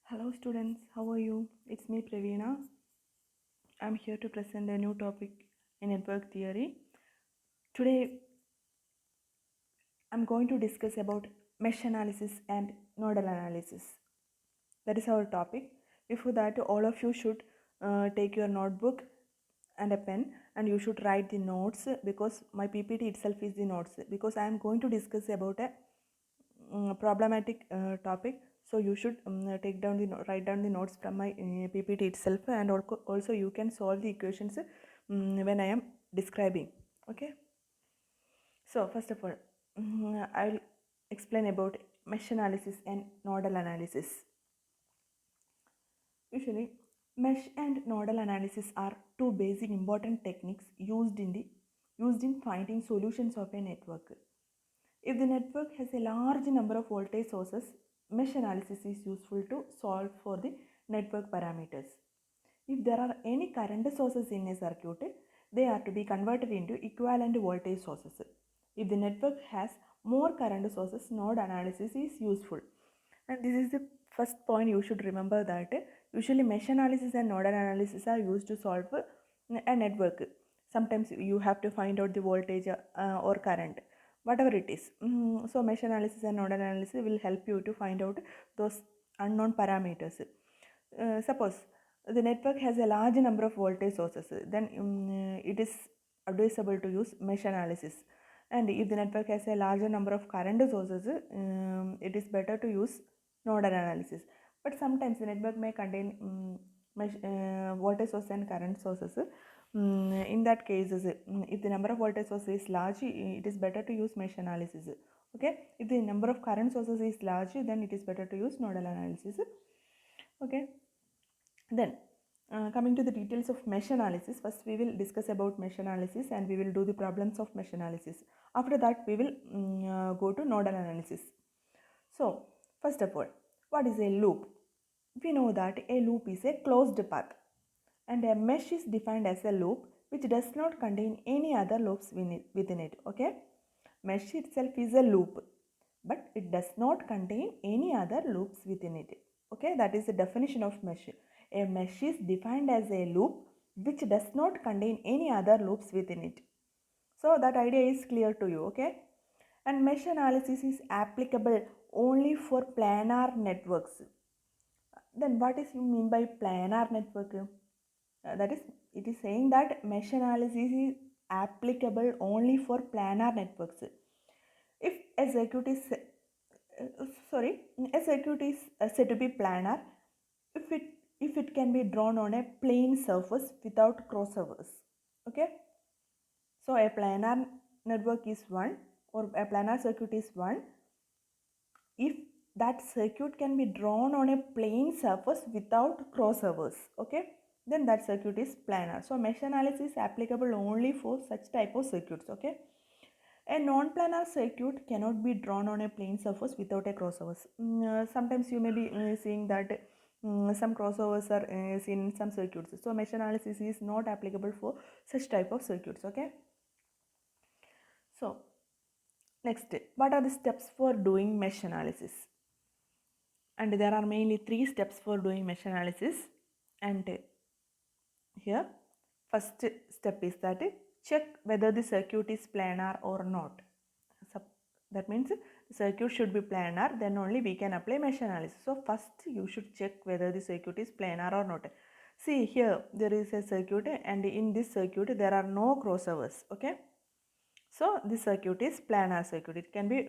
Hello students, how are you? It's me Praveena. I'm here to present a new topic in network theory. Today I'm going to discuss about mesh analysis and nodal analysis. That is our topic. Before that, all of you should take your notebook and a pen and you should write the notes because my PPT itself is the notes because I am going to discuss about a problematic topic. So you should write down the notes from my PPT itself, and also you can solve the equations when I am describing. Okay. So first of all, I'll explain about mesh analysis and nodal analysis. Usually, mesh and nodal analysis are two basic important techniques used in finding solutions of a network. If the network has a large number of voltage sources, mesh analysis is useful to solve for the network parameters. If there are any current sources in a circuit, they are to be converted into equivalent voltage sources. If the network has more current sources, node analysis is useful. And this is the first point you should remember, that usually mesh analysis and nodal analysis are used to solve a network. Sometimes you have to find out the voltage or current, whatever it is. So mesh analysis and nodal analysis will help you to find out those unknown parameters. Suppose the network has a large number of voltage sources, then it is advisable to use mesh analysis. And if the network has a larger number of current sources, it is better to use nodal analysis. But sometimes the network may contain voltage source and current sources. In that case, if the number of voltage sources is large, it is better to use mesh analysis. Okay. If the number of current sources is large, then it is better to use nodal analysis. Okay. Then coming to the details of mesh analysis, first we will discuss about mesh analysis and we will do the problems of mesh analysis. After that we will go to nodal analysis. So first of all, what is a loop? We know that a loop is a closed path and a mesh is defined as a loop which does not contain any other loops within it. Okay, mesh itself is a loop but it does not contain any other loops within it. Okay, that is the definition of mesh. A mesh is defined as a loop which does not contain any other loops within it. So that idea is clear to you. Okay, and mesh analysis is applicable only for planar networks. Then what is you mean by planar network? That is, it is saying that mesh analysis is applicable only for planar networks. If a circuit is a circuit is said to be planar if it can be drawn on a plane surface without crossovers. Okay, so a planar network is one, or a planar circuit is one if that circuit can be drawn on a plane surface without crossovers. Okay, then that circuit is planar. So mesh analysis is applicable only for such type of circuits. Okay, a non-planar circuit cannot be drawn on a plane surface without a crossovers. Sometimes you may be seeing that some crossovers are seen in some circuits. So mesh analysis is not applicable for such type of circuits. Okay, so next, what are the steps for doing mesh analysis? And there are mainly 3 steps for doing mesh analysis. And here first step is that check whether the circuit is planar or not. So that means the circuit should be planar, then only we can apply mesh analysis. So first you should check whether the circuit is planar or not. See, here there is a circuit and in this circuit there are no crossovers. Okay, so this circuit is planar circuit. It can be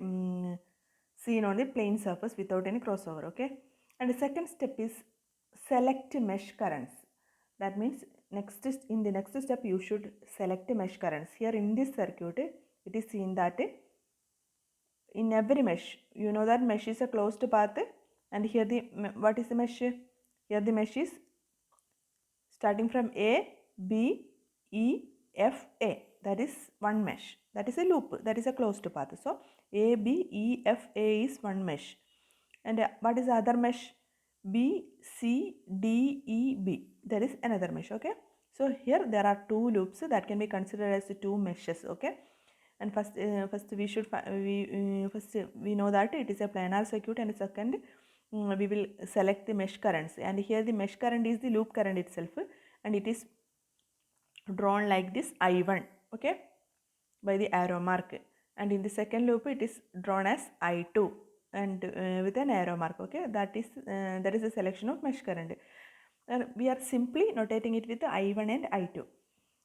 seen on the plane surface without any crossover. Okay, and the second step is select mesh currents. That means in the next step you should select mesh currents. Here in this circuit it is seen that in every mesh, you know that mesh is a closed path, and here what is the mesh? Here the mesh is starting from A, B, E, F, A. That is one mesh. That is a loop. That is a closed path. So A, B, E, F, A is one mesh. And what is the other mesh? B, C, D, E, B. That is another mesh. Okay. So here there are two loops that can be considered as two meshes. Okay. And first we know that it is a planar circuit, and second we will select the mesh currents, and here the mesh current is the loop current itself, and it is drawn like this I1, okay, by the arrow mark, and in the second loop it is drawn as I2 and with an arrow mark, okay. That is a selection of mesh current, and we are simply notating it with the I1 and I2.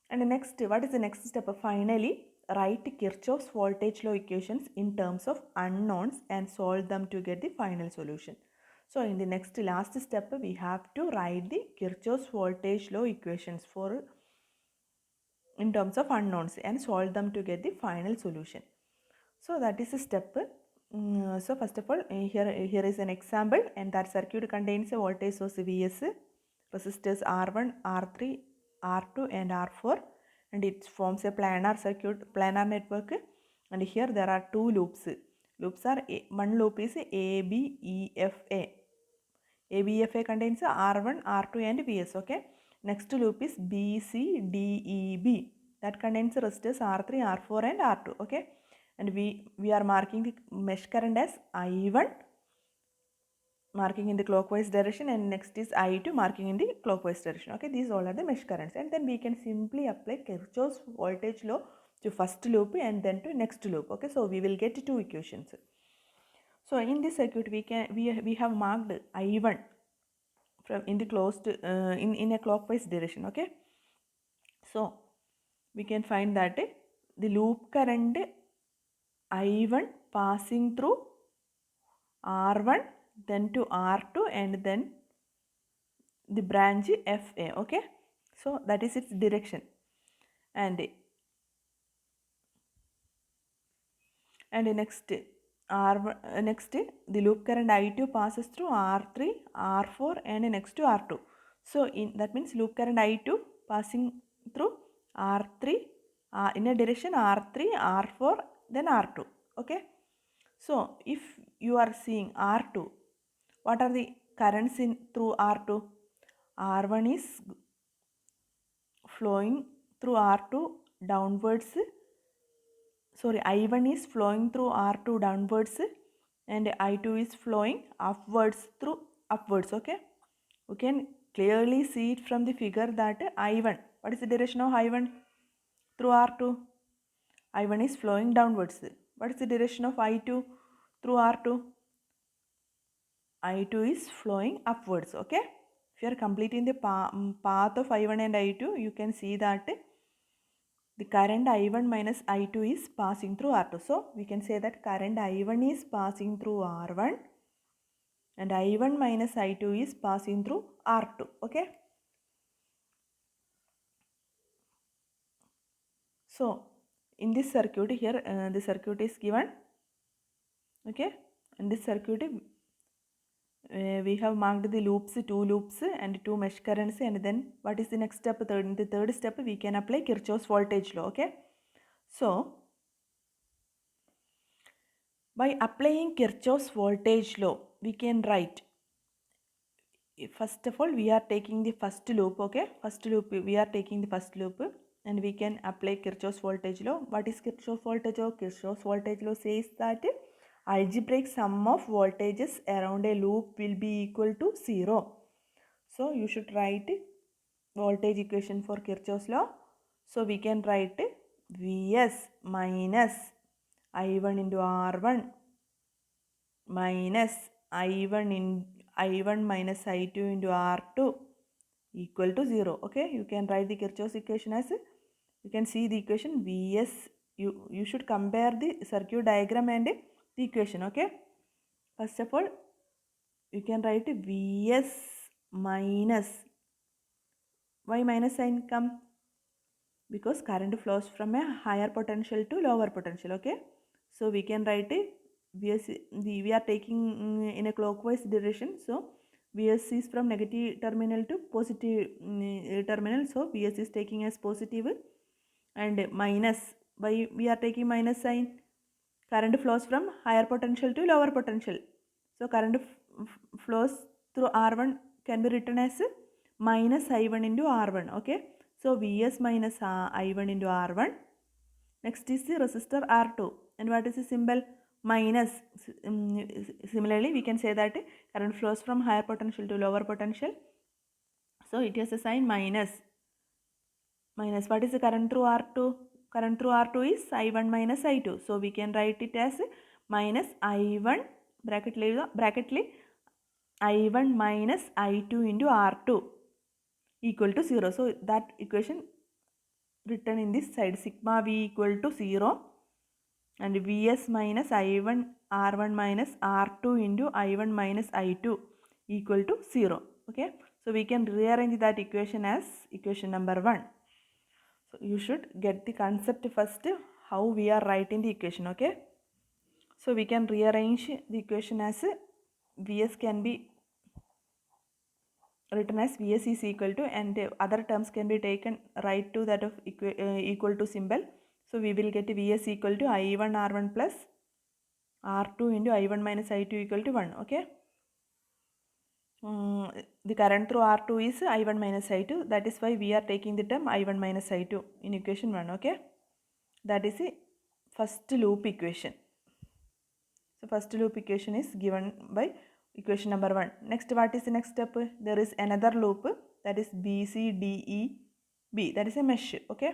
And next, what is the next step? Finally, write Kirchhoff's voltage law equations in terms of unknowns and solve them to get the final solution. So in the next last step, we have to write the Kirchhoff's voltage law equations for in terms of unknowns and solve them to get the final solution. So that is a step. So first of all, here is an example, and that circuit contains a voltage source Vs, resistors R1, R3, R2 and R4, and it forms a planar circuit, planar network. And here there are two loops. One loop is ABEFA. ABFA contains R1, R2 and Vs, okay. Next loop is BCDEB, that contains resistors R3, R4 and R2, okay. And we are marking the mesh current as I1, marking in the clockwise direction, and next is I2 marking in the clockwise direction, okay. These all are the mesh currents, and then we can simply apply Kirchhoff's voltage law to first loop and then to next loop, okay. So we will get two equations. So in this circuit we have marked I1 from in the closed in a clockwise direction, okay. So we can find that the loop current I1 passing through R1 then to R2 and then the branch FA, okay. So that is its direction, and next the loop current I2 passes through R3, R4 and next to R2. So that means loop current I2 passing through R3 in a direction R3, R4 then R2, okay. So if you are seeing R2, what are the currents in through R2? R1 is flowing through R2 downwards, I1 is flowing through R2 downwards and I2 is flowing upwards through upwards, okay. You can clearly see it from the figure that I1, what is the direction of I1 through R2? I1 is flowing downwards. What is the direction of I2 through R2? I2 is flowing upwards, okay. If you are completing the path of I1 and I2, you can see that the current I1 minus I2 is passing through R2. So we can say that current I1 is passing through R1 and I1 minus I2 is passing through R2, okay. So in this circuit here, the circuit is given, okay. In this circuit we have marked the loops, two loops and two mesh currents, and then what is the next step? In the third step we can apply Kirchhoff's voltage law, okay. So by applying Kirchhoff's voltage law, we can write, first of all we are taking the first loop, okay. First loop we are taking the first loop and we can apply Kirchhoff's voltage law. What is Kirchhoff's voltage law? Kirchhoff's voltage law says that algebraic sum of voltages around a loop will be equal to 0. So you should write voltage equation for Kirchhoff's law. So we can write Vs minus I1 into R1 minus I1 minus I2 into R2 equal to 0, okay. You can write the Kirchhoff's equation as, you can see the equation Vs, you should compare the circuit diagram and the equation, okay. First of all you can write Vs minus, why minus sign come? Because current flows from a higher potential to lower potential, okay. So we can write it, we are taking in a clockwise direction, so Vs is from negative terminal to positive terminal, so Vs is taking as positive, and minus, why we are taking minus sign? Current flows from higher potential to lower potential, so current flows through R1 can be written as minus I1 into R1, okay. So Vs minus I1 into R1. Next is the resistor R2, and what is the symbol? minus, similarly we can say that current flows from higher potential to lower potential, so it has a sign minus. What is the current through R2? Current through R2 is I1 minus I2, so we can write it as minus I1 bracket I1 minus I2 into R2 equal to 0. So that equation written in this side, sigma V equal to 0, and Vs minus I1 R1 minus R2 into I1 minus I2 equal to 0. Okay, so we can rearrange that equation as equation number 1. So you should get the concept first, how we are writing the equation. Okay, so we can rearrange the equation as Vs can be written as Vs is equal to, and other terms can be taken right to that of equal to symbol. So we will get Vs equal to I1 R1 plus R2 into I1 minus I2 equal to 1. Okay, the current through R2 is I1 minus I2, that is why we are taking the term I1 minus I2 in equation 1. Okay, that is the first loop equation. So first loop equation is given by equation number 1. Next, what is the next step? There is another loop, that is BCDEB, that is a mesh. Okay,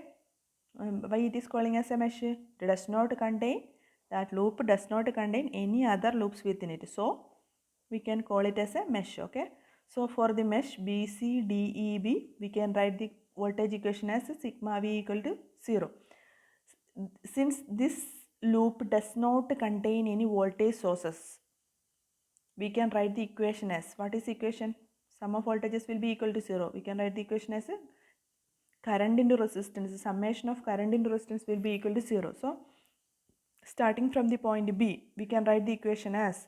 why it is calling as a mesh? It does not contain, that loop does not contain any other loops within it, so we can call it as a mesh. Okay, so for the mesh BCDEB, we can write the voltage equation as sigma V equal to 0. Since this loop does not contain any voltage sources, we can write the equation as, what is the equation? Sum of voltages will be equal to 0. We can write the equation as current into resistance. The summation of current into resistance will be equal to 0. So starting from the point B, we can write the equation as,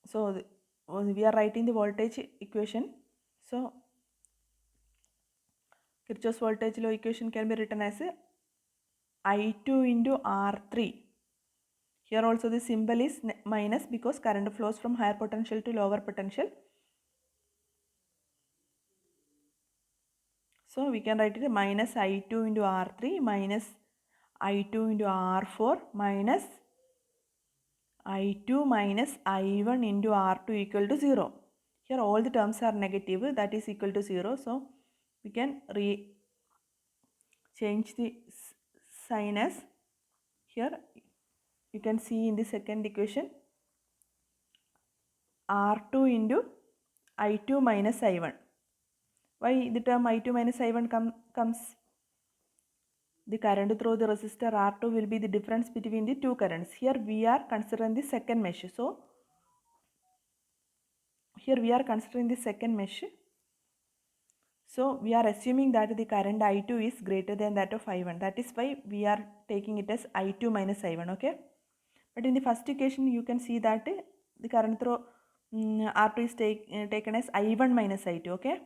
so we are writing the voltage equation. So Kirchhoff's voltage law equation can be written as I2 into R3. Here also the symbol is minus because current flows from higher potential to lower potential. So we can write it minus I2 into R3 minus I2 into R4 minus I2 minus I1 into R2 equal to 0. Here all the terms are negative, that is equal to 0. So we can change the sign as, here you can see in the second equation, R2 into I2 minus I1. Why the term I2 minus I1 comes? The current through the resistor R2 will be the difference between the two currents. Here we are considering the second mesh. So here we are considering the second mesh. So we are assuming that the current I2 is greater than that of I1. That is why we are taking it as I2 minus I1. Okay. But in the first equation, you can see that the current through R2 is taken as I1 minus I2. Okay.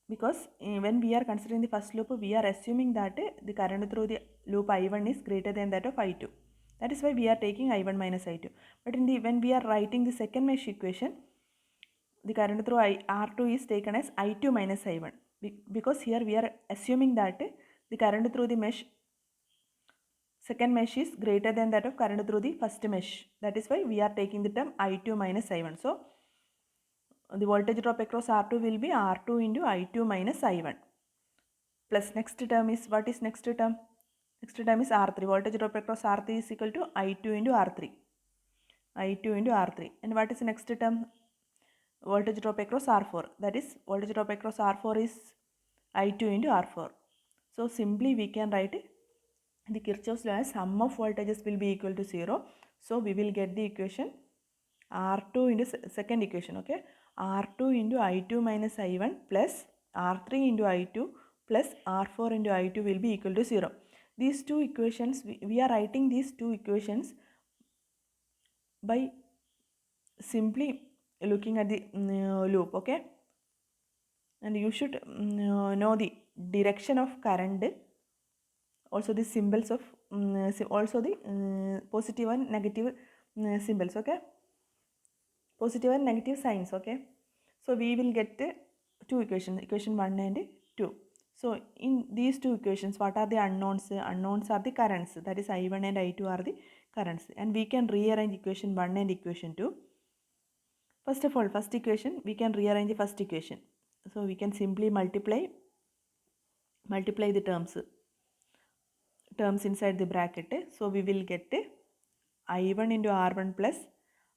Because when we are considering the first loop, we are assuming that the current through the loop I1 is greater than that of I2. That is why we are taking I1 minus I2. But when we are writing the second mesh equation, the current through R2 is taken as I2 minus I1, because here we are assuming that the current through the second mesh is greater than that of current through the first mesh. That is why we are taking the term I2 minus I1. So the voltage drop across R2 will be R2 into I2 minus I1. Plus next term is, what is next term? Next term is R3. Voltage drop across R3 is equal to I2 into R3. I2 into R3. And what is the next term? Voltage drop across R4. That is, voltage drop across R4 is I2 into R4. So simply we can write the Kirchhoff's law as sum of voltages will be equal to 0. So we will get the equation R2 into second equation. Okay, R2 into I2 minus I1 plus R3 into I2 plus R4 into I2 will be equal to 0. These two equations, we are writing these two equations by simply looking at the loop. Okay, and you should know the direction of current, also the symbols of also the positive and negative symbols. Okay, positive and negative signs. Okay, so we will get two equations, equation 1 and 2. So in these two equations, what are the unknowns? Unknowns are the currents, that is I1 and I2 are the currents, and we can rearrange equation 1 and equation 2. First of all, first equation, we can rearrange the first equation. So we can simply multiply the terms inside the bracket. So we will get I1 into R1 plus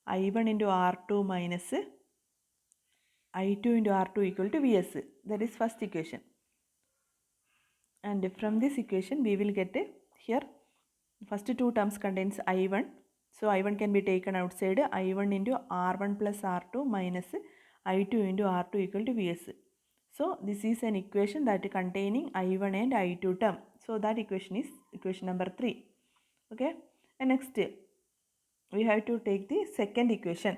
I1 into R2 minus I2 into R2 equal to Vs. That is first equation. And from this equation we will get here first two terms contains I1. So I1 can be taken outside, I1 into R1 plus R2 minus I2 into R2 equal to Vs. So this is an equation that containing I1 and I2 term. So that equation is equation number 3. Okay. And next we have to take the second equation.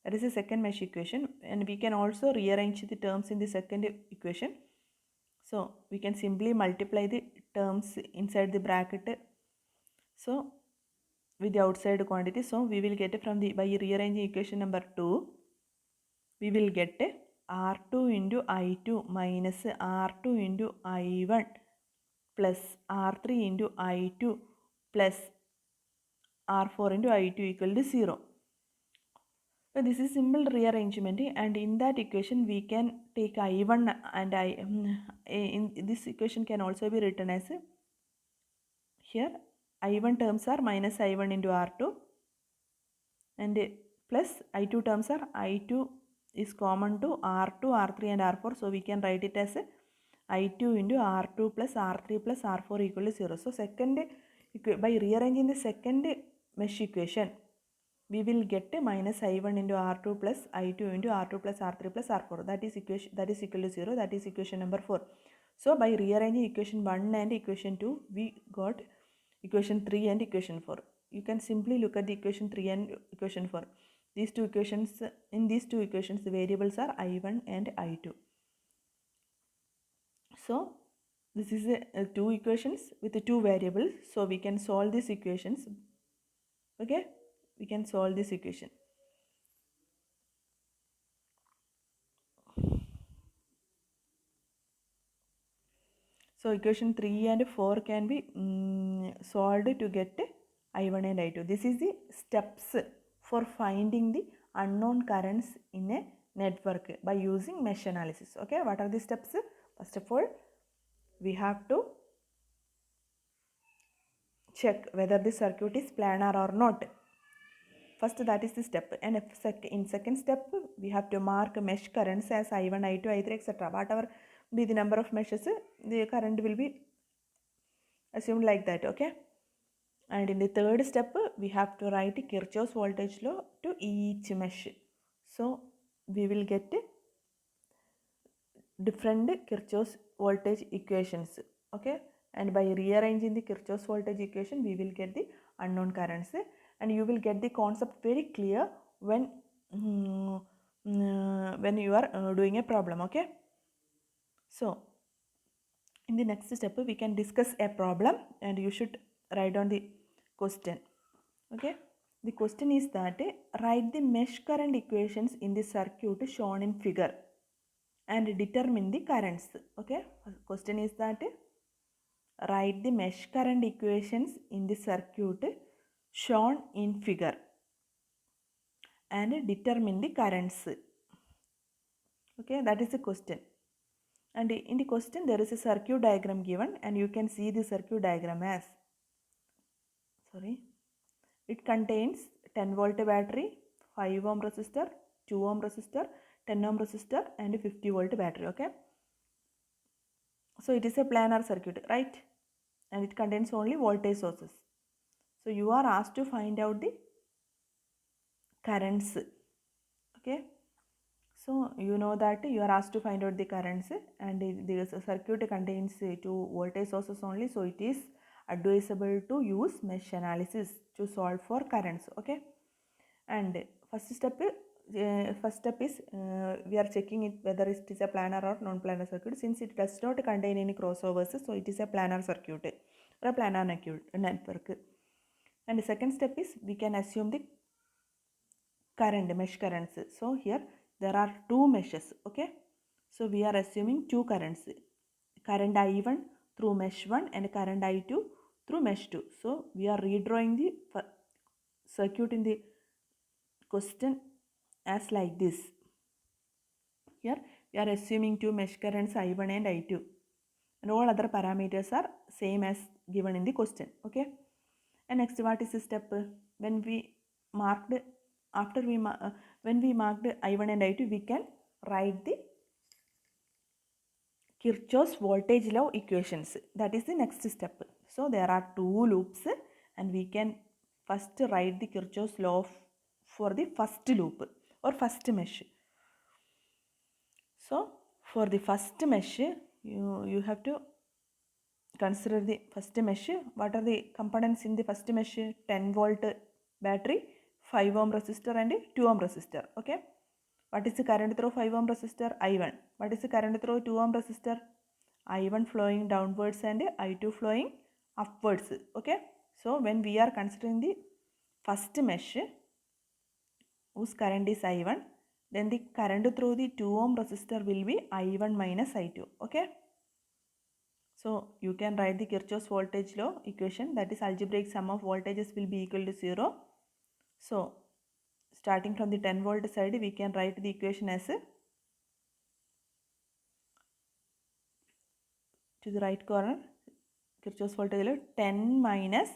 That is the second mesh equation, and we can also rearrange the terms in the second equation. So we can simply multiply the terms inside the bracket. So with the outside quantity, so we will get from the, by rearranging equation number 2, we will get R2 into I2 minus R2 into I1 plus R3 into I2 plus R4 into I2 equal to 0. So this is simple rearrangement, and in that equation we can take I1 and in this equation can also be written as here I1 terms are minus I1 into R2 and plus I2 terms are I2 is common to R2, R3 and R4. So we can write it as I2 into R2 plus R3 plus R4 equal to 0. So second, by rearranging the second mesh equation, we will get minus I1 into R2 plus I2 into R2 plus R3 plus R4. That is equal to 0. That is equation number 4. So by rearranging equation 1 and equation 2, we got equation 3 and equation 4. You can simply look at the equation 3 and equation 4. These two equations, in these two equations, the variables are I1 and I2. So this is two equations with the two variables. So we can solve these equations. Okay, we can solve this equation. So equation 3 and 4 can be solved to get I1 and I2. This is the steps for finding the unknown currents in a network by using mesh analysis. Okay, what are the steps? First of all, we have to check whether the circuit is planar or not. First, that is the step, and in second step we have to mark mesh currents as I1, I2, I3, etc. Whatever be the number of meshes, the current will be assumed like that. Okay, and in the third step we have to write Kirchhoff's voltage law to each mesh. So we will get different Kirchhoff's voltage equations. Okay, and by rearranging the Kirchhoff's voltage equation we will get the unknown currents, and you will get the concept very clear when you are doing a problem. Okay, so in the next step we can discuss a problem, and you should write down the question. Okay, the question is that write the mesh current equations in the circuit shown in figure and determine the currents. Okay, question is that write the mesh current equations in the circuit shown in figure and determine the currents. Okay, that is the question. And in the question there is a circuit diagram given, and you can see the circuit diagram as, it contains 10 volt battery, 5 ohm resistor, 2 ohm resistor, 10 ohm resistor and 50 volt battery. Okay, so it is a planar circuit, right? And it contains only voltage sources. So you are asked to find out the currents. Okay, so you know that you are asked to find out the currents, and the circuit contains two voltage sources only, so it is advisable to use mesh analysis to solve for currents. Okay, and first step is we are checking it whether it is a planar or non-planar circuit. Since it does not contain any crossovers, so it is a planar circuit or a planar network. And the second step is we can assume the mesh currents. So here there are two meshes. Okay, so we are assuming two currents, current I1 through mesh 1 and current I2 through mesh 2. So we are redrawing the circuit in the question as like this. Here we are assuming two mesh currents I1 and I2 and all other parameters are same as given in the question. Okay. And next, what is the step? When we marked when we marked I1 and I2, we can write the Kirchhoff's voltage law equations. That is the next step. So there are two loops and we can first write the Kirchhoff's law for the first loop or first mesh. So for the first mesh, you have to consider the first mesh. What are the components in the first mesh? 10 volt battery, 5 ohm resistor and 2 ohm resistor. Okay. What is the current through 5 ohm resistor? I1. What is the current through 2 ohm resistor? I1 flowing downwards and I2 flowing upwards. Okay. So when we are considering the first mesh whose current is I1, then the current through the 2 ohm resistor will be I1 minus I2. Okay. So you can write the Kirchhoff's voltage law equation, that is algebraic sum of voltages will be equal to 0. So starting from the 10 volt side, we can write the equation as to the right corner, Kirchhoff's voltage law 10 minus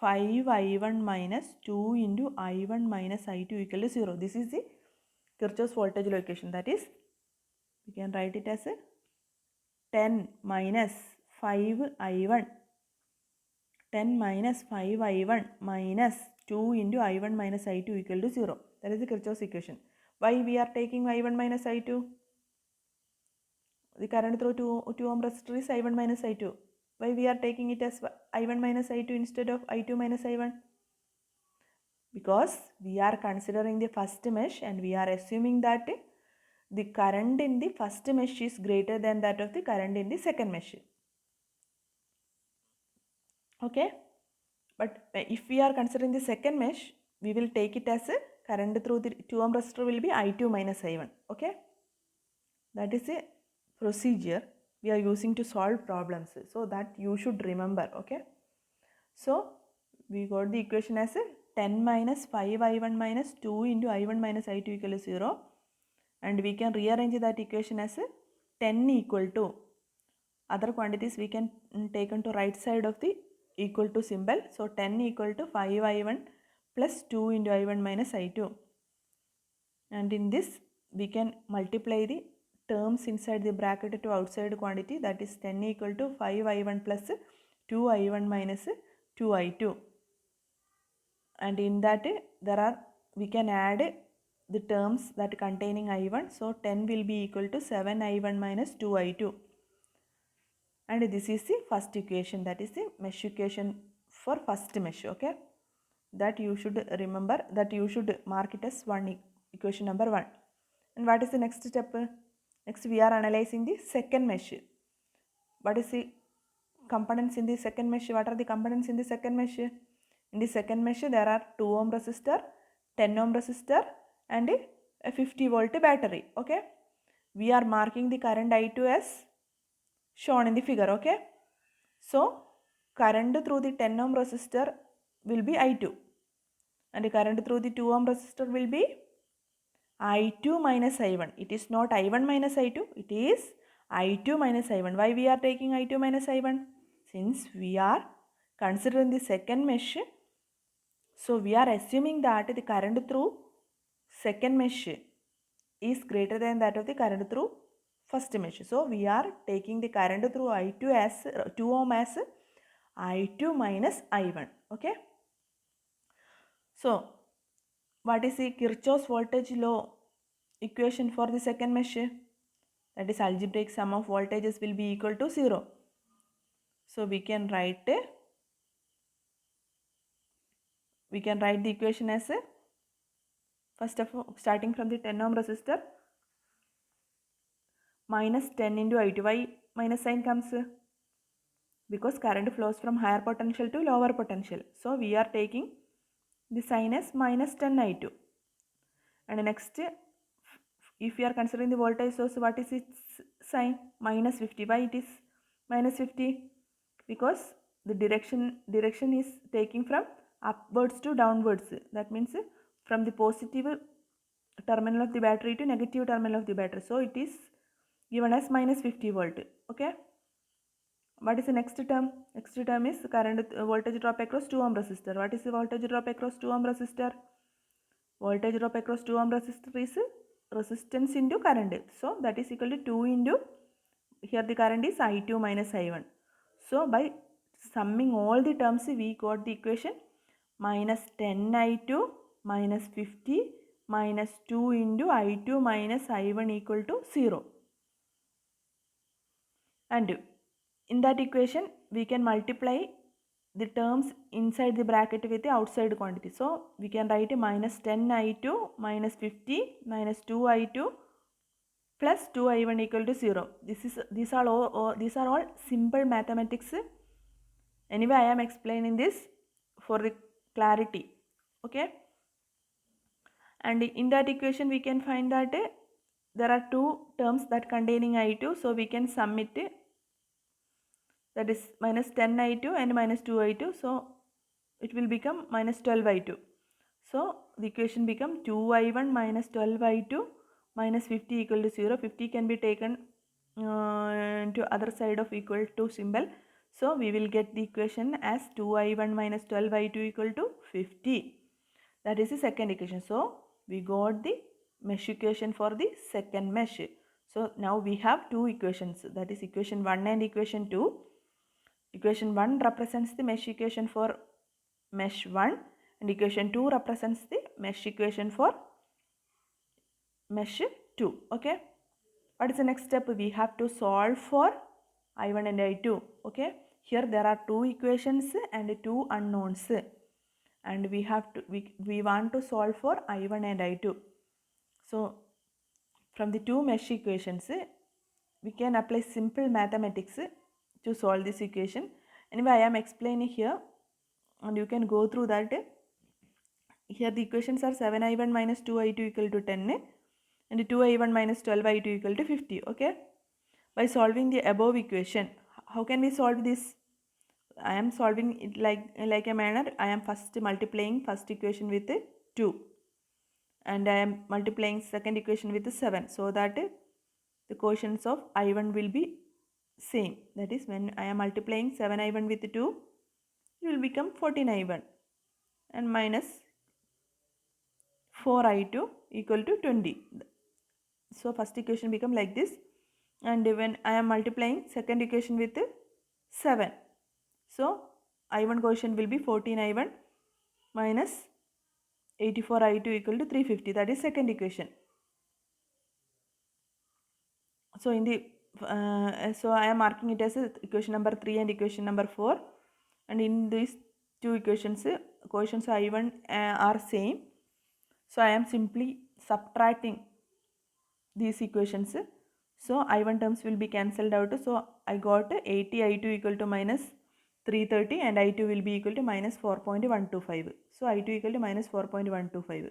5 I1 minus 2 into I1 minus I2 equal to 0. This is the Kirchhoff's voltage law equation, that is we can write it as 10 minus 5 I1 10 minus 5 I1 minus 2 into I1 minus I2 equal to 0. That is the Kirchhoff's equation. Why we are taking I1 minus I2? The current through 2 ohm resistor is I1 minus I2. Why we are taking it as I1 minus I2 instead of I2 minus I1? Because we are considering the first mesh and we are assuming that the current in the first mesh is greater than that of the current in the second mesh. Okay. But if we are considering the second mesh, we will take it as a current through the 2 ohm resistor will be I2 minus I1. Okay. That is a procedure we are using to solve problems. So that you should remember. Okay. So we got the equation as 10 minus 5 I1 minus 2 into I1 minus I2 equal to 0. And we can rearrange that equation as 10 equal to other quantities we can take on to right side of the equal to symbol. So 10 equal to 5 I1 plus 2 into I1 minus I2. And in this we can multiply the terms inside the bracket to outside quantity, that is 10 equal to 5 I1 plus 2 I1 minus 2 I2. And in that we can add the terms that containing I1. So 10 will be equal to 7 I1 minus 2 I2. And this is the first equation, that is the mesh equation for first mesh. Okay. That you should remember, that you should mark it as equation number 1. And what is the next step? Next we are analyzing the second mesh. What is the components in the second mesh? What are the components in the second mesh? In the second mesh there are 2 ohm resistor, 10 ohm resistor and a 50 volt battery. Okay. We are marking the current I2 as shown in the figure. Okay. So current through the 10 ohm resistor will be I2 and the current through the 2 ohm resistor will be I2 minus I1. It is not I1 minus I2, it is I2 minus I1. Why we are taking I2 minus I1? Since we are considering the second mesh, so we are assuming that the current through second mesh is greater than that of the current through first mesh. So we are taking the current through I2 as 2 ohm as I2 minus I1. Okay. So what is the Kirchhoff's voltage law equation for the second mesh? That is algebraic sum of voltages will be equal to 0. So we can write the equation as first of all starting from the 10 ohm resistor minus 10 into I2. Why minus sign comes? Because current flows from higher potential to lower potential. So we are taking the sign as minus 10 I2. And next If we are considering the voltage source, what is its sign? Minus 50. Why it is minus 50? Because the direction is taking from upwards to downwards. That means from the positive terminal of the battery to negative terminal of the battery. So it is given as minus 50 volt. Okay. What is the next term? Next term is current voltage drop across 2 ohm resistor. What is the voltage drop across 2 ohm resistor? Voltage drop across 2 ohm resistor is resistance into current. So that is equal to 2 into, here the current is I2 minus I1. So by summing all the terms, we got the equation minus 10 I2 minus 50 minus 2 into I2 minus I1 equal to 0. And in that equation, we can multiply the terms inside the bracket with the outside quantity. So we can write minus 10 I2 minus 50 minus 2 I2 plus 2 I1 equal to 0. These are all simple mathematics. Anyway, I am explaining this for the clarity. Okay. And in that equation, we can find that there are two terms that containing I2. So we can sum it. That is minus 10 I2 and minus 2 I2. So it will become minus 12 I2. So the equation become 2 I1 minus 12 I2 minus 50 equal to 0. 50 can be taken to other side of equal to symbol. So we will get the equation as 2 I1 minus 12 I2 equal to 50. That is the second equation. So we got the mesh equation for the second mesh. So now we have two equations, that is equation 1 and equation 2. Equation 1 represents the mesh equation for mesh 1 and equation 2 represents the mesh equation for mesh 2. Okay. What is the next step? We have to solve for I1 and I2. Okay. Here there are two equations and two unknowns. And we want to solve for I1 and I2. So from the two mesh equations, we can apply simple mathematics to solve this equation. Anyway, I am explaining here and you can go through that. Here the equations are 7I1 minus 2I2 equal to 10 and 2I1 minus 12I2 equal to 50. Okay. By solving the above equation, how can we solve this? I am solving it like a manner. I am first multiplying first equation with 2 and I am multiplying second equation with 7 so that the quotients of I1 will be same. That is, when I am multiplying 7I1 with 2, it will become 14I1 and minus 4I2 equal to 20. So first equation become like this, and when I am multiplying second equation with 7, so I1 quotient will be 14I1 minus 84I2 equal to 350. That is second equation. So in the so I am marking it as equation number 3 and equation number 4, and in these two equations quotients I1 are same. So I am simply subtracting these equations. So I1 terms will be cancelled out. So I got 80 I2 equal to minus 330 and I2 will be equal to minus 4.125. So I2 equal to minus 4.125.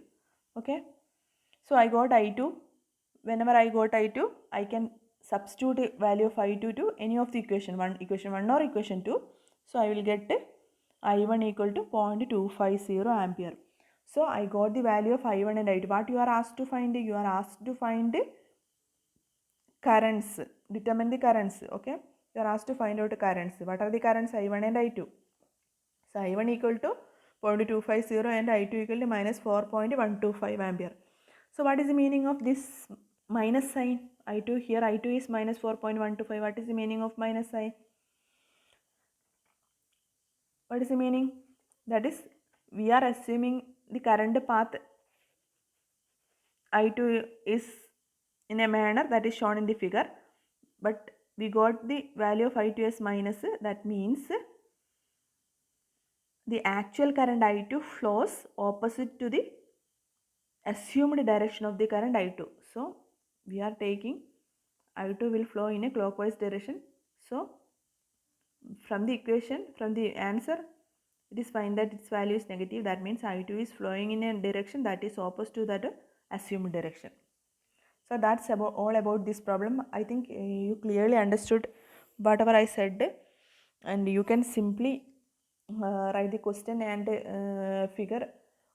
Okay. So I got I2. Whenever I got I2, I can substitute a value of I2 to any of the equation 1 or equation 2. So I will get I1 equal to 0.250 ampere. So I got the value of I1 and I2. What you are asked to find? You are asked to find currents. Determine the currents. Okay. You are asked to find out currents. What are the currents? I1 and I2. So I1 equal to 0.250 and I2 equal to minus 4.125 ampere. So what is the meaning of this minus sign? I2 here, I2 is minus 4.125. What is the meaning of minus sign? What is the meaning? That is, we are assuming the current path I2 is in a manner that is shown in the figure, but we got the value of I2 as minus. That means the actual current I2 flows opposite to the assumed direction of the current I2. So we are taking I2 will flow in a clockwise direction. So from the equation, from the answer, it is find that its value is negative. That means I2 is flowing in a direction that is opposite to that assumed direction. So that's all about this problem. I think you clearly understood whatever I said, and you can simply write the question and figure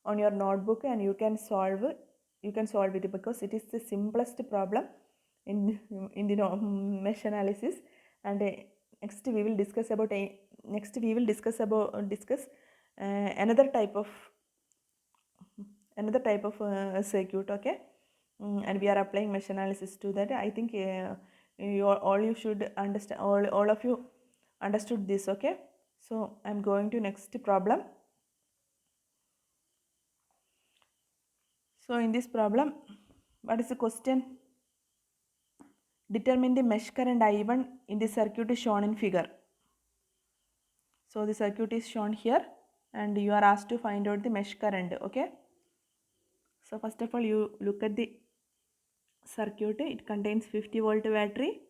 on your notebook, and you can solve it, because it is the simplest problem in the mesh analysis. And next we will discuss about discuss another type of circuit. Okay. And we are applying mesh analysis to that. I think you should understand, all of you understood this. Okay. So I'm going to next problem. So in this problem, what is the question? Determine the mesh current I1 in the circuit is shown in figure. So the circuit is shown here and you are asked to find out the mesh current. Okay. So first of all, you look at the circuit. It contains 50 volt battery,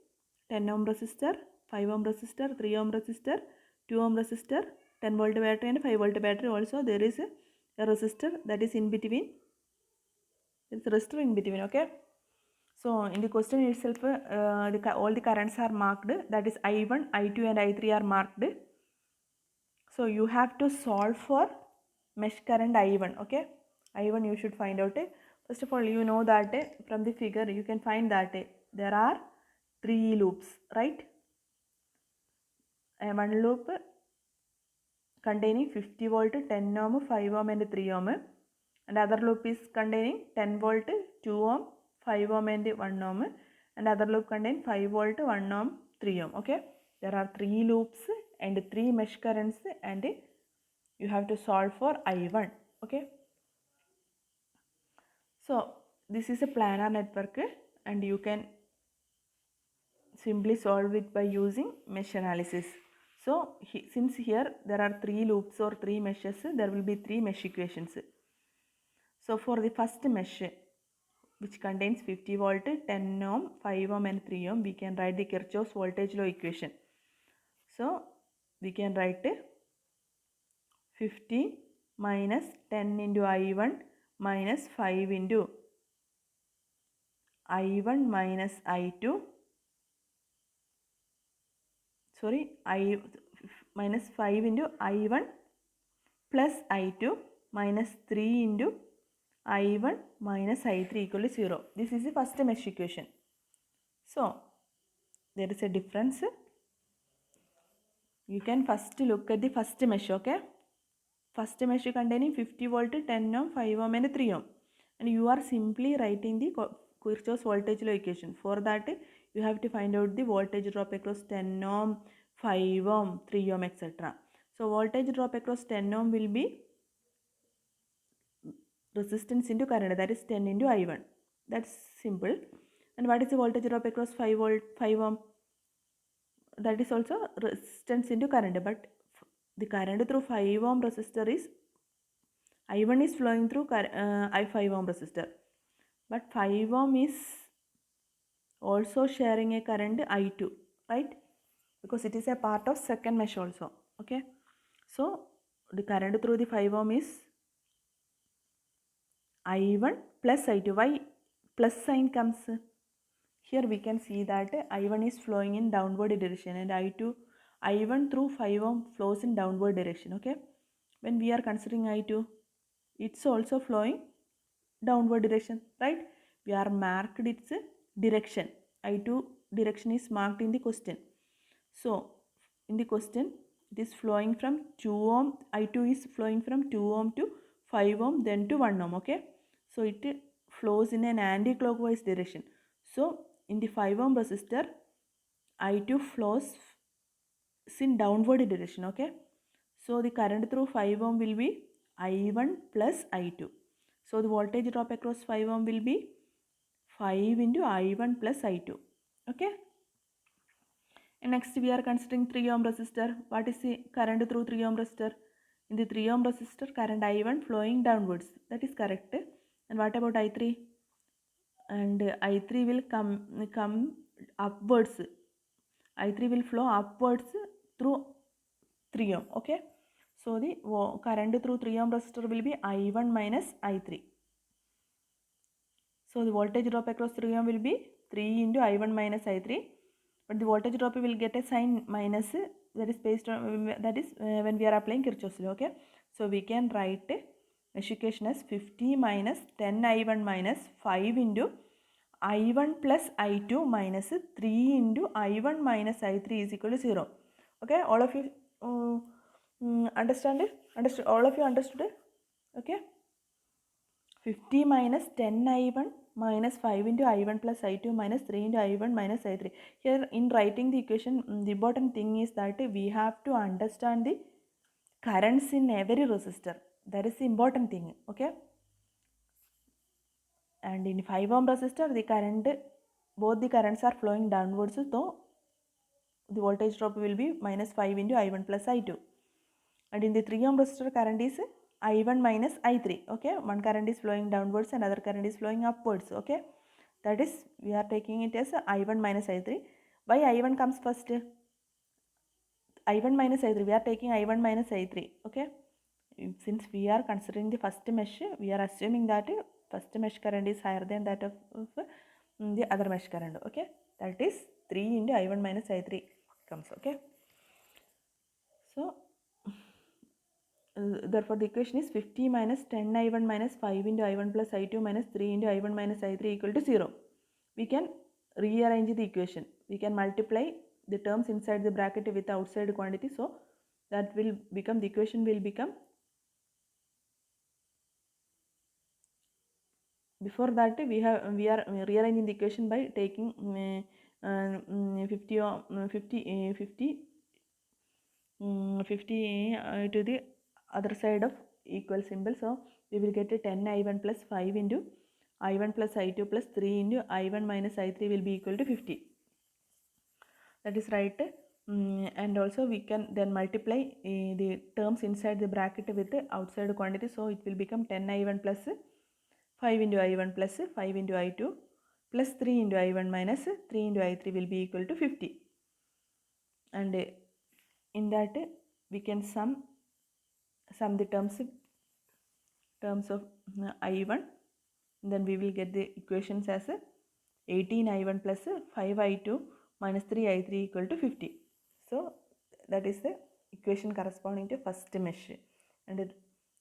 10 ohm resistor, 5 ohm resistor, 3 ohm resistor, 2 ohm resistor, 10 volt battery and 5 volt battery. Also there is a resistor that is in between. It's a resistor in between. Okay. So in the question itself, all the currents are marked. That is I1, I2 and I3 are marked. So you have to solve for mesh current I1. Okay. I1 you should find out. First of all, you know that from the figure you can find that there are 3 loops, right? One loop containing 50 volt, 10 ohm, 5 ohm and 3 ohm. And other loop is containing 10 volt, 2 ohm, 5 ohm and 1 ohm. And other loop contain 5 volt, 1 ohm, 3 ohm. Okay. There are 3 loops and 3 mesh currents, and you have to solve for I1. Okay. So this is a planar network and you can simply solve it by using mesh analysis. So since here there are 3 loops or 3 meshes, there will be 3 mesh equations. So for the first mesh, which contains 50 volt, 10 ohm, 5 ohm and 3 ohm, we can write the Kirchhoff's voltage law equation. So we can write 50 minus 10 into I1 minus 5 into I1 minus I2, sorry, minus 5 into I1 plus I2 minus 3 into I1 minus I3 equal to 0. This is the first mesh equation. So there is a difference. You can first look at the first mesh. Okay. First mesh containing 50 volt, 10 ohm, 5 ohm and 3 ohm. And you are simply writing the Kirchhoff's voltage law equation. For that you have to find out the voltage drop across 10 ohm, 5 ohm, 3 ohm etc. So voltage drop across 10 ohm will be resistance into current, that is 10 into I1. That's simple. And what is the voltage drop across 5 ohm? That is also resistance into current, but the current through 5 ohm resistor is I1 is flowing through I5 ohm resistor, but 5 ohm is also sharing a current I2, right? Because it is a part of second mesh also. Okay. So the current through the 5 ohm is I1 plus I2. Why plus sign comes? Here we can see that I1 is flowing in downward direction and I1 through 5 ohm flows in downward direction. Okay. When we are considering I2, it's also flowing downward direction, right? We are marked its direction. I2 direction is marked in the question. So in the question it is flowing from 2 ohm. I2 is flowing from 2 ohm to 5 ohm then to 1 ohm. Okay. So it flows in an anti-clockwise direction. So in the 5 ohm resistor, I2 flows in downward direction. Okay. So the current through 5 ohm will be I1 plus I2. So the voltage drop across 5 ohm will be 5 into I1 plus I2. Okay. And next we are considering 3 ohm resistor. What is the current through 3 ohm resistor? In the 3 ohm resistor, current I1 flowing downwards. That is correct. And what about I3? And I3 will come upwards. I3 will flow upwards through 3 ohm. Okay. So the current through 3 ohm resistor will be I1 minus I3. So the voltage drop across 3 ohm will be 3 into I1 minus I3, but the voltage drop will get a sign minus, that is based on when we are applying Kirchhoff's law. Okay, so we can write mesh equation as 50 minus 10 I1 minus 5 into I1 plus I2 minus 3 into I1 minus I3 is equal to 0. Okay, all of you understand it? All of you understood it? Okay, 50 minus 10 I1 minus 5 into I1 plus I2 minus 3 into I1 minus I3. Here in writing the equation, the important thing is that we have to understand the currents in every resistor. That is the important thing. Okay, and in 5 ohm resistor, the current, both the currents are flowing downwards, so the voltage drop will be minus 5 into I1 plus I2. And in the 3 ohm resistor, current is I1 minus I3. Okay, one current is flowing downwards and other current is flowing upwards. Okay, that is, we are taking it as I1 minus I3. Why I1 comes first? I1 minus I3, we are taking I1 minus I3. Okay, since we are considering the first mesh, we are assuming that first mesh current is higher than that of the other mesh current. Okay, that is 3 into I1 minus I3 comes. Okay, so therefore the equation is 50 minus 10 I1 minus 5 into I1 plus I2 minus 3 into I1 minus I3 equal to 0. We can rearrange the equation. We can multiply the terms inside the bracket with the outside quantity, so that will become, the equation will become, before that we are rearranging the equation by taking 50 to the other side of equal symbol. So we will get a 10 I1 plus 5 into I1 plus I2 plus 3 into I1 minus I3 will be equal to 50. That is right. And also we can then multiply the terms inside the bracket with the outside quantity. So it will become 10 I1 plus 5 into I1 plus 5 into I2 plus 3 into I1 minus 3 into I3 will be equal to 50. And in that we can sum the terms of I1, then we will get the equations as 18 I1 plus 5 I2 minus 3 I3 equal to 50. So that is the equation corresponding to first mesh, and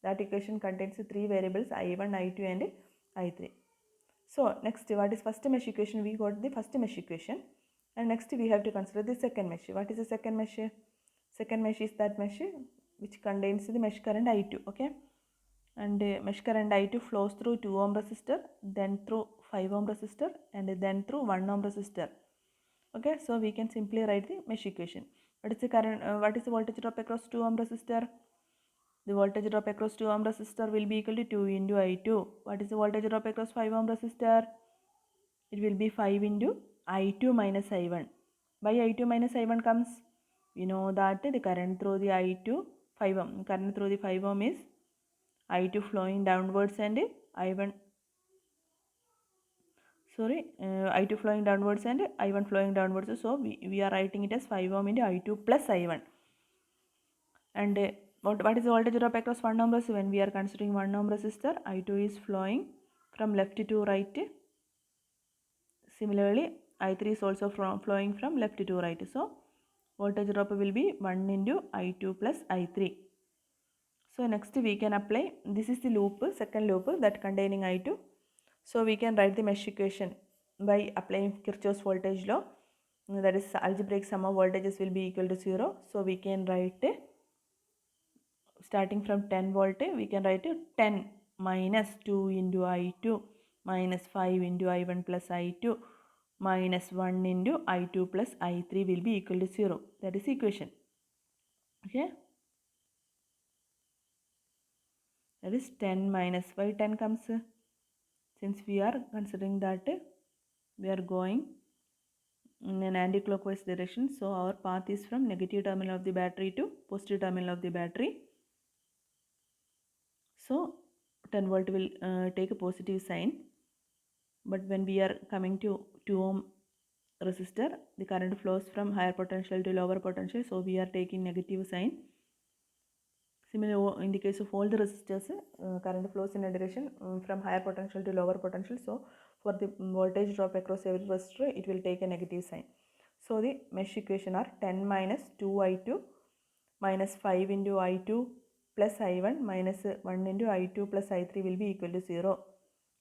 that equation contains three variables I1, I2 and I3. So next, what is first mesh equation? We got the first mesh equation, and next we have to consider the second mesh. What is the second mesh? Second mesh is that mesh which contains the mesh current I2. Okay, and mesh current I2 flows through 2 ohm resistor, then through 5 ohm resistor, and then through 1 ohm resistor. Okay, so we can simply write the mesh equation. What is the current? What is the voltage drop across 2 ohm resistor? The voltage drop across 2 ohm resistor will be equal to 2 into I2. What is the voltage drop across 5 ohm resistor? It will be 5 into I2 minus I1. Why I2 minus I1 comes? We know that the current through the I2 5 ohm, current through the 5 ohm is I2 flowing downwards and I1 I2 flowing downwards and I1 flowing downwards. So we are writing it as 5 ohm into I2 plus I1. And what is the voltage drop across 1 ohm resistor? When we are considering 1 ohm resistor, I2 is flowing from left to right. Similarly, I3 is also flowing from left to right. So voltage drop will be 1 into I2 plus I3. So next we can apply, this is the loop, second loop that containing I2. So we can write the mesh equation by applying Kirchhoff's voltage law. That is, algebraic sum of voltages will be equal to 0. So we can write, starting from 10 volt, we can write 10 minus 2 into I2 minus 5 into I1 plus I2 minus 1 into I2 plus I3 will be equal to 0. That is the equation. Okay. That is 10 minus, why 10 comes? Since we are considering that we are going in an anti-clockwise direction, so our path is from negative terminal of the battery to positive terminal of the battery. So 10 volt will take a positive sign, but when we are coming to 2 ohm resistor, the current flows from higher potential to lower potential, so we are taking negative sign. Similarly, in the case of all the resistors, current flows in a direction from higher potential to lower potential. So for the voltage drop across every resistor, it will take a negative sign. So the mesh equation are 10 minus 2i2 minus 5 into i2 plus i1 minus 1 into i2 plus i3 will be equal to 0.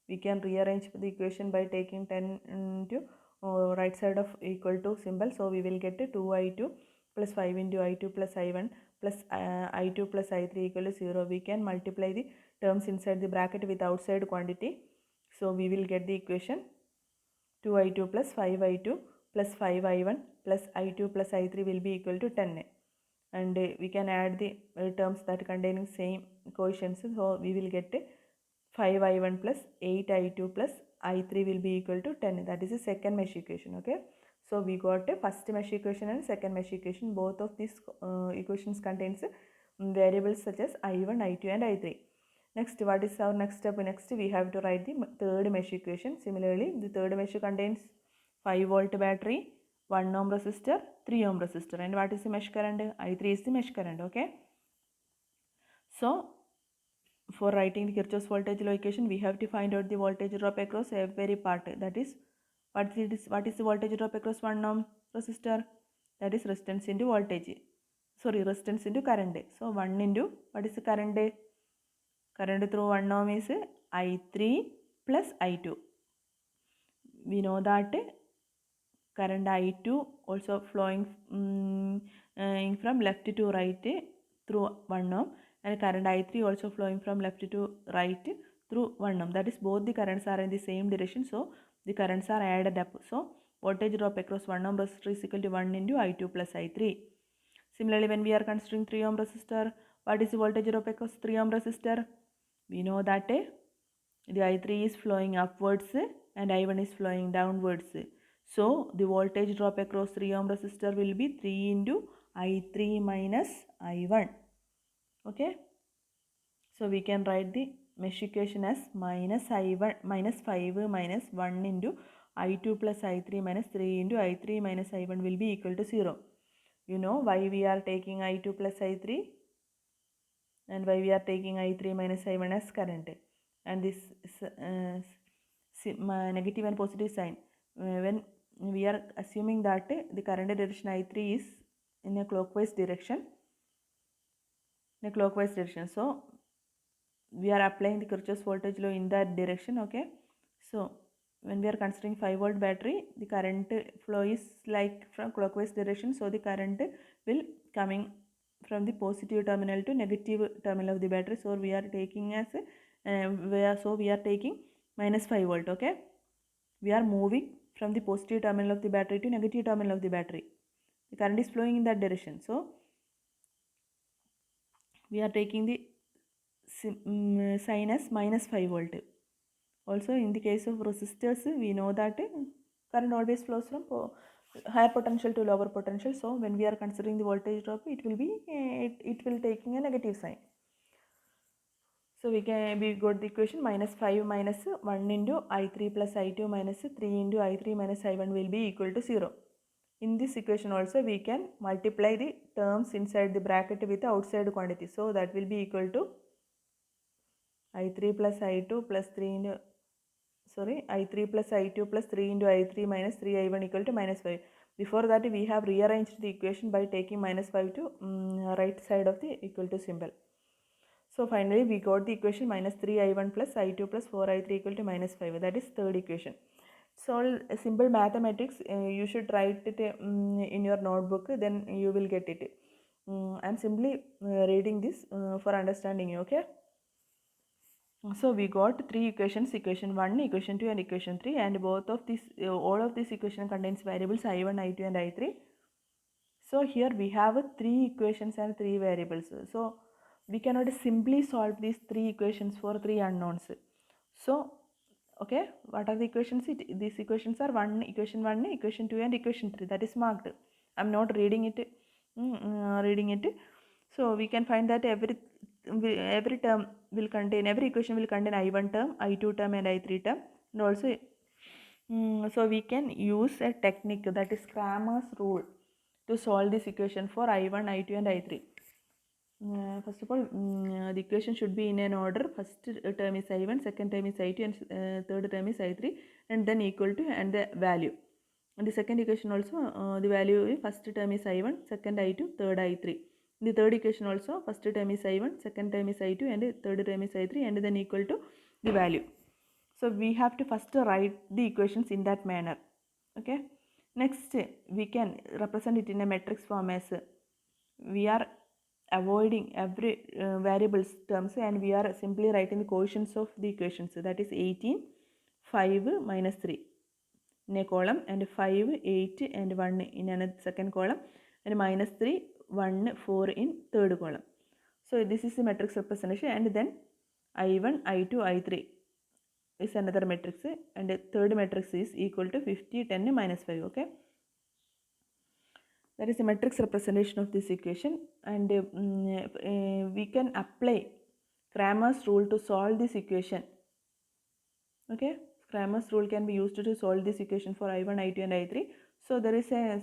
We can rearrange the equation by taking 10 into right side of equal to symbol. So we will get 2i2 plus 5 into i2 plus i1 plus i2 plus i3 equal to 0. We can multiply the terms inside the bracket with outside quantity. So we will get the equation 2i2 plus 5i2 plus 5i1 plus i2 plus i3 will be equal to 10. And we can add the terms that containing same coefficients. So we will get 5i1 plus 8i2 plus i3 will be equal to 10. That is the second mesh equation. Okay. So we got a first mesh equation and second mesh equation. Both of these equations contains variables such as i1, i2 and i3. Next, what is our next step? Next, we have to write the third mesh equation. Similarly, the third mesh contains 5 volt battery, 1 ohm resistor, 3 ohm resistor. And what is the mesh current? I3 is the mesh current. Okay. So for writing the Kirchhoff's voltage law equation, we have to find out the voltage drop across every part. That is, what is the voltage drop across 1 ohm resistor? That is resistance into voltage. Sorry, resistance into current. So 1 into, what is the current? Current through 1 ohm is I3 plus I2. We know that current I2 also flowing from left to right through 1 ohm, and current I3 also flowing from left to right through 1 ohm. That is, both the currents are in the same direction, so the currents are added up. So voltage drop across 1 ohm resistor is equal to 1 into I2 plus I3. Similarly, when we are considering 3 ohm resistor, what is the voltage drop across 3 ohm resistor? We know that the I3 is flowing upwards and I1 is flowing downwards. So the voltage drop across 3 ohm resistor will be 3 into I3 minus I1. Okay. So we can write the mesh equation as minus I1 minus 5 minus 1 into I2 plus I3 minus 3 into I3 minus I1 will be equal to 0. You know why we are taking I2 plus I3 and why we are taking I3 minus I1 as current. And this negative and positive sign, when we are assuming that the current direction I3 is in a clockwise direction, so we are applying the Kirchhoff's voltage law in that direction. Okay. So when we are considering 5 volt battery, the current flow is like from clockwise direction, so the current will coming from the positive terminal to negative terminal of the battery. So we are taking as we are taking minus 5 volt. Okay. We are moving from the positive terminal of the battery to negative terminal of the battery. The current is flowing in that direction. So we are taking the sign as minus 5 volt. Also, in the case of resistors, we know that current always flows from higher potential to lower potential. So when we are considering the voltage drop, it will be it will taking a negative sign. So we got the equation minus 5 minus 1 into I3 plus I2 minus 3 into I3 minus I1 will be equal to 0. In this equation also we can multiply the terms inside the bracket with the outside quantity. So that will be equal to I3 plus I2 plus 3 into I3 plus I2 plus 3 into I3 minus 3I1 equal to minus 5. Before that we have rearranged the equation by taking minus 5 to right side of the equal to symbol. So finally we got the equation minus 3I1 plus I2 plus 4I3 equal to minus 5. That is third equation. So simple mathematics, you should write it in your notebook, then you will get it. I am simply reading this for understanding you. Okay. So we got three equations, equation 1, equation 2 and equation 3, and both of these all of this equation contains variables I1, I2 and I3. So here we have three equations and three variables. So we cannot simply solve these three equations for three unknowns. So okay, what are the equations? These equations are equation 1, equation 2 and equation 3. That is marked. I am not reading it. So we can find that every term will contain, every equation will contain I1 term, I2 term and I3 term. And also so we can use a technique, that is Cramer's rule, to solve this equation for I1, I2 and I3. First of all, the equation should be in an order. First term is I1, second term is I2 and third term is I3. and then equal to and the value. And the second equation also the value first term is I1, second I2, third I3. The third equation also first term is I1, second term is I2 and third term is I3 and then equal to the value. So we have to first write the equations in that manner. Okay. Next we can represent it in a matrix form as we are avoiding every variables terms and we are simply writing the coefficients of the equations. So that is 18, 5 minus 3 in a column and 5, 8 and 1 in another second column and minus 3, 1, 4 in third column. So this is the matrix representation and then I1, I2, I3 is another matrix and the third matrix is equal to 50, 10, minus 5. Okay. That is the matrix representation of this equation and we can apply Cramer's rule to solve this equation. Okay. Cramer's rule can be used to solve this equation for I1, I2 and I3. So there is a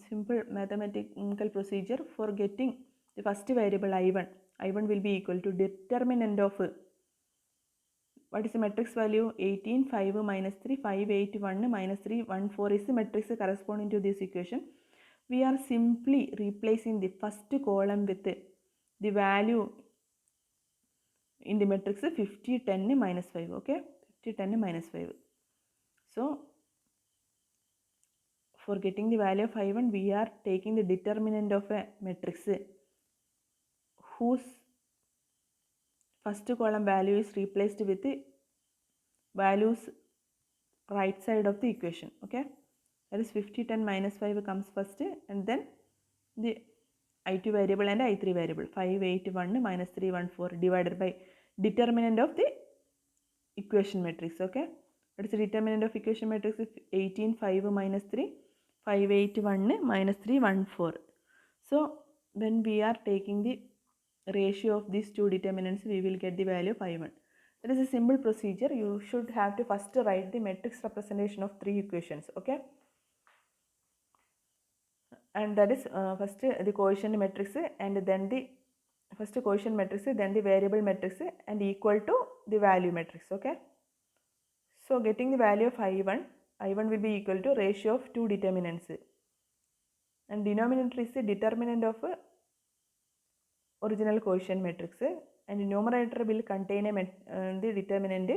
simple mathematical procedure for getting the first variable I1. I1 will be equal to determinant of what is the matrix value? 18, 5 minus 3, 5, 8, 1 minus 3, 1, 4 is the matrix corresponding to this equation. We are simply replacing the first column with the value in the matrix 50, 10, minus 5. Okay, 50, 10, minus 5. So for getting the value of I1, we are taking the determinant of a matrix whose first column value is replaced with the values right side of the equation. Okay, that is 50, 10, minus 5 comes first and then the I2 variable and I3 variable 5, 8, 1, minus 3, 1, 4 divided by determinant of the equation matrix. Okay, that is the determinant of equation matrix is 18, 5 minus 3, 5, 8, 1 minus 3, 1, 4. So when we are taking the ratio of these two determinants, we will get the value of I1. That is a simple procedure. You should have to first write the matrix representation of three equations. Okay, and that is first the coefficient matrix and then the first coefficient matrix, then the variable matrix and equal to the value matrix. Okay, so getting the value of I1 will be equal to ratio of two determinants and denominator is the determinant of original coefficient matrix and the numerator will contain the determinant.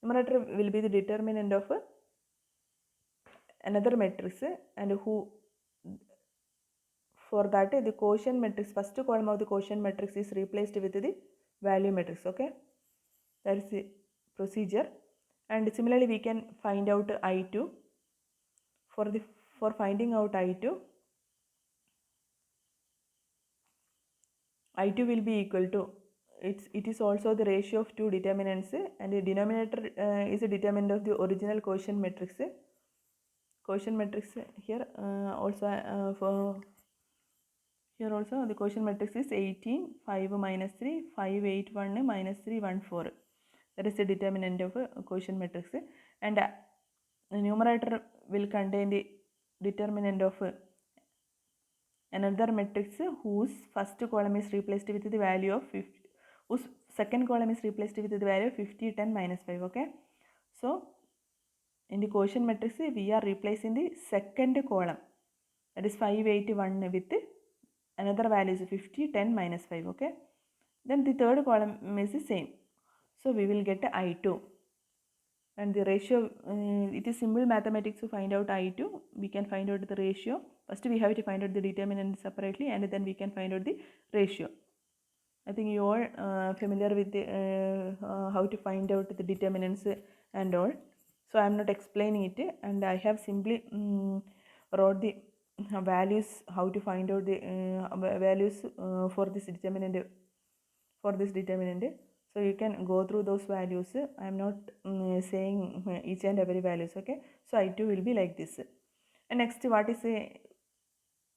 Numerator will be the determinant of another matrix and who for that the quotient matrix, first column of the quotient matrix is replaced with the value matrix. Okay, that is the procedure. And similarly we can find out I2. For finding out I2 will be equal to it is also the ratio of two determinants and the denominator is a determinant of the original quotient matrix. Quotient matrix here also for here also the quotient matrix is 18, 5 minus 3, 5, 8, 1 minus 3, 1, 4. That is the determinant of a quotient matrix and the numerator will contain the determinant of another matrix whose first column is replaced with the value of 50, whose second column is replaced with the value of 50, 10, minus 5. Okay, so in the quotient matrix we are replacing the second column, that is 5, 8, 1 with another value is 50, 10, minus 5. Okay, then the third column is the same, so we will get I2 and the ratio it is simple mathematics to find out I2. We can find out the ratio. First we have to find out the determinant separately and then we can find out the ratio. I think you all familiar with the, how to find out the determinants and all. So I am not explaining it and I have simply wrote the values, how to find out the values for this determinant. So you can go through those values. I am not saying each and every values. Okay, so I2 will be like this. And next, what is a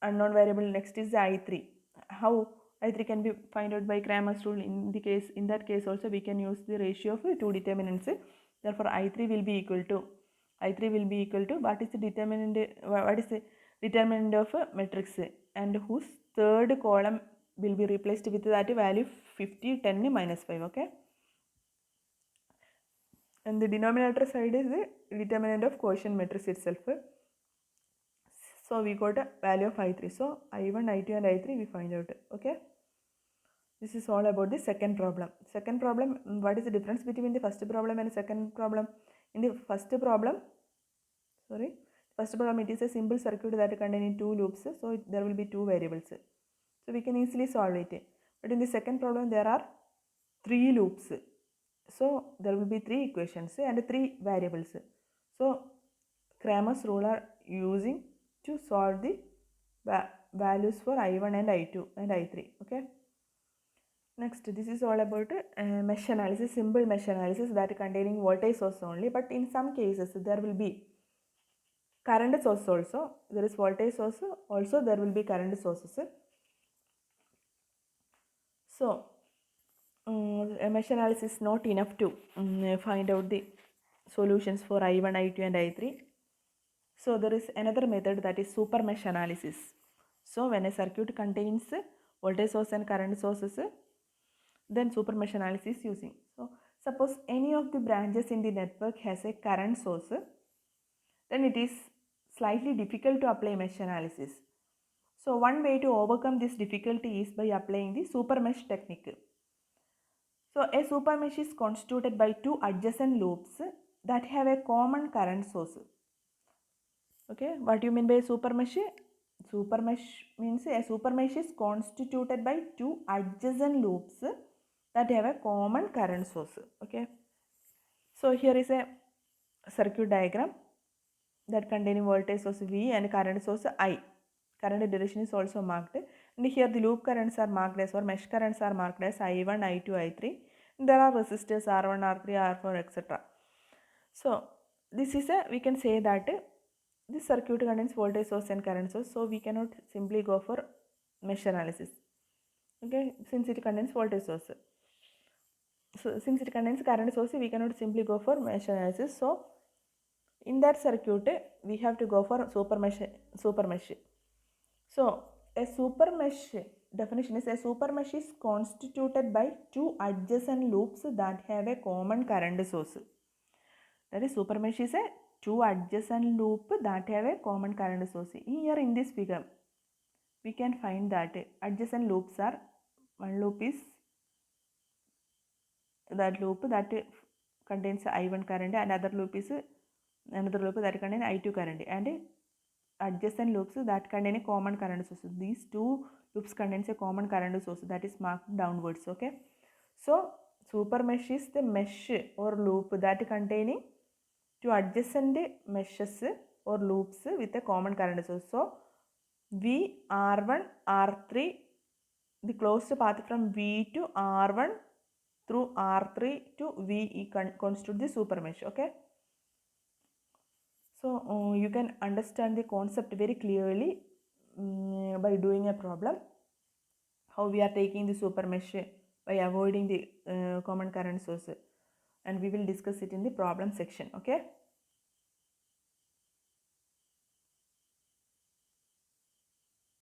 unknown variable? Next is the I3. How I3 can be find out by Cramer's rule? In that case also we can use the ratio of two determinants. Therefore I3 will be equal to what is the determinant? What is the determinant of a matrix and whose third column will be replaced with that value 50, 10, minus 5. Okay, and the denominator side is the determinant of quotient matrix itself. So we got a value of I3. So I1, I2 and I3 we find out. Okay. This is all about the second problem. Second problem, what is the difference between the first problem and second problem? In the first problem, it is a simple circuit that containing two loops. So there will be two variables. So we can easily solve it. But in the second problem, there are three loops. So there will be three equations and three variables. So Cramer's rule are using to solve the values for I1 and I2 and I3. Okay. Next, this is all about mesh analysis, simple mesh analysis that containing voltage source only. But in some cases, there will be current source also. There is voltage source also. There will be current sources. So a mesh analysis is not enough to find out the solutions for I1, I2 and I3. So there is another method, that is super mesh analysis. So when a circuit contains voltage source and current sources, then super mesh analysis is using. So suppose any of the branches in the network has a current source, then it is slightly difficult to apply mesh analysis. So one way to overcome this difficulty is by applying the super mesh technique. So a super mesh is constituted by two adjacent loops that have a common current source. Okay, what do you mean by super mesh? Super mesh means a super mesh is constituted by two adjacent loops that have a common current source. Okay, so here is a circuit diagram that containing voltage source V and current source I. Current direction is also marked, and here the loop currents are marked as, or mesh currents are marked as I1, I2, I3. There are resistors R1, R3, R4, etc. So this is a, we can say that this circuit contains voltage source and current source, so we cannot simply go for mesh analysis. Okay, since it contains voltage source. So since it contains current source, we cannot simply go for mesh analysis. So in that circuit, we have to go for super mesh. So a super mesh definition is, a super mesh is constituted by two adjacent loops that have a common current source. That is, super mesh is a two adjacent loop that have a common current source. Here in this figure, we can find that adjacent loops are, one loop is that loop that contains I1 current, and another loop is another loop that contains I2 current, and adjacent loops that contain a common current source. These two loops contains a common current source that is marked downwards. Okay, so super mesh is the mesh or loop that containing two adjacent meshes or loops with a common current source. So V, R1, R3, the closed path from V to R1 through R3 to V constitute the super mesh. Okay, so you can understand the concept very clearly by doing a problem, how we are taking the super mesh by avoiding the common current source, and we will discuss it in the problem section. Okay.